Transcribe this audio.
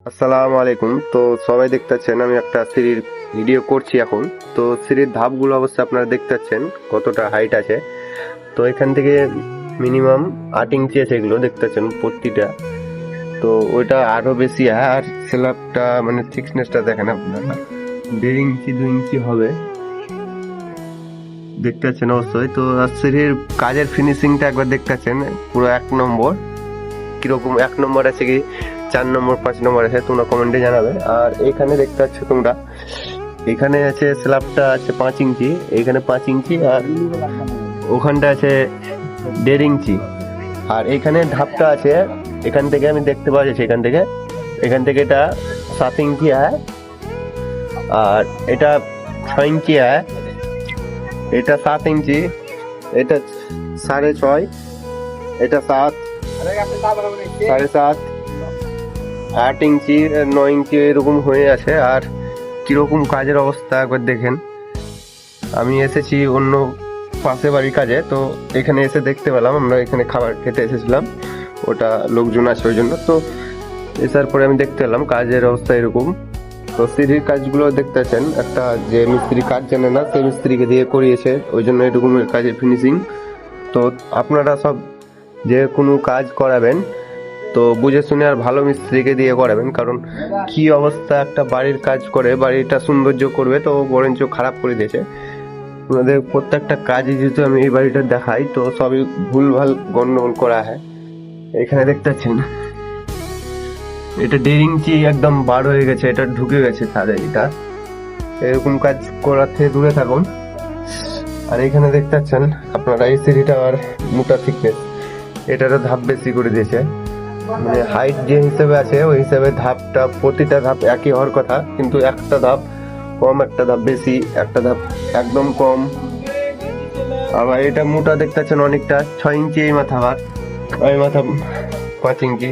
আসসালামু আলাইকুম। তো সবাই দেখতে পাচ্ছেন আমি একটা সিঁড়ির ভিডিও করছি এখন। তো সিঁড়ির ধাপগুলো অবশ্যই আপনারা দেখতে পাচ্ছেন কতটা হাইট আছে। তো এখান থেকে মিনিমাম 8 ইঞ্চি আছে, এগুলো দেখতে পাচ্ছেন প্রতিটা। তো ওইটা আরো বেশি হয়, আর স্ল্যাবটা মানে থিকনেসটা দেখেন আপনারা 1.5 ইঞ্চি 2 ইঞ্চি হবে, দেখতে পাচ্ছেন অবশ্যই। তো আর সিঁড়ির কাজের ফিনিশিংটা একবার দেখতে পাচ্ছেন পুরো 1 নম্বর। কিরকম 1 নম্বর আছে কি 4 নম্বর 5 নম্বর আছে তোমরা কমেন্টে জানাবে। আর এখানে দেখতে পাচ্ছ তোমরা, এখানে আছে স্ল্যাবটা আছে 5 ইঞ্চি, এখানে 5 ইঞ্চি, আর ওখানটা আছে 1.5 ইঞ্চি। আর এখানে ধাপটা আছে, এখান থেকে আমি দেখতে পাওয়া যাচ্ছে, এখান থেকে এটা 7 ইঞ্চি হয়, আর এটা 6 ইঞ্চি হয়, এটা 7 ইঞ্চি, এটা 6.5, এটা 7, 7.5, 8 ইঞ্চি, 9 ইঞ্চি এরকম হয়ে আছে। আর কিরকম কাজের অবস্থা একবার দেখেন। আমি এসেছি অন্য পাশে বাড়ির কাজে, তো এখানে এসে দেখতে পেলাম, আমরা এখানে খাবার খেতে এসেছিলাম, ওটা লোকজন আছে ওই জন্য। তো এসার পরে আমি দেখতে পেলাম কাজের অবস্থা এরকম। তো সিঁড়ির কাজগুলো দেখতে পাচ্ছেন, একটা যে মিস্ত্রি কাজ জানে না সেই মিস্ত্রিকে দিয়ে করিয়েছে, ওই জন্য এরকম কাজের ফিনিশিং। তো আপনারা সব যে কোনো কাজ করাবেন তো বুঝে শুনে আর ভালো মিস্ত্রিকে দিয়ে করাবেন, কারণ কি অবস্থা একটা বাড়ির কাজ করে বাড়িটা সৌন্দর্য করবে তো বরঞ্চ খারাপ করে দিয়েছে। আপনাদের প্রত্যেকটা কাজে যেহেতু আমি এই বাড়িটা দেখাই তো সবই ভুলভাল গন্ডগোল করা হয়। এখানে দেখতে পাচ্ছেন এটা 1.5 ইঞ্চি একদম বার হয়ে গেছে, এটা ঢুকে গেছে ছাদে। এটা এরকম কাজ করার থেকে দূরে থাকুন। আর এখানে দেখতে পাচ্ছেন আপনারা এই সিঁড়িটা আর মোটা থিকনেস, এটারও ধাপ বেশি করে দিয়েছে। মানে হাইট যে হিসেবে আছে ওই হিসেবে ধাপটা প্রতিটা ধাপ একই হওয়ার কথা, কিন্তু একটা ধাপ কম, একটা ধাপ বেশি, একটা ধাপ একদম কম। আবার এটা মোটা দেখতে পাচ্ছেন অনেকটা, 6 ইঞ্চি এই মাথা, আবার ওই মাথা 5 ইঞ্চি।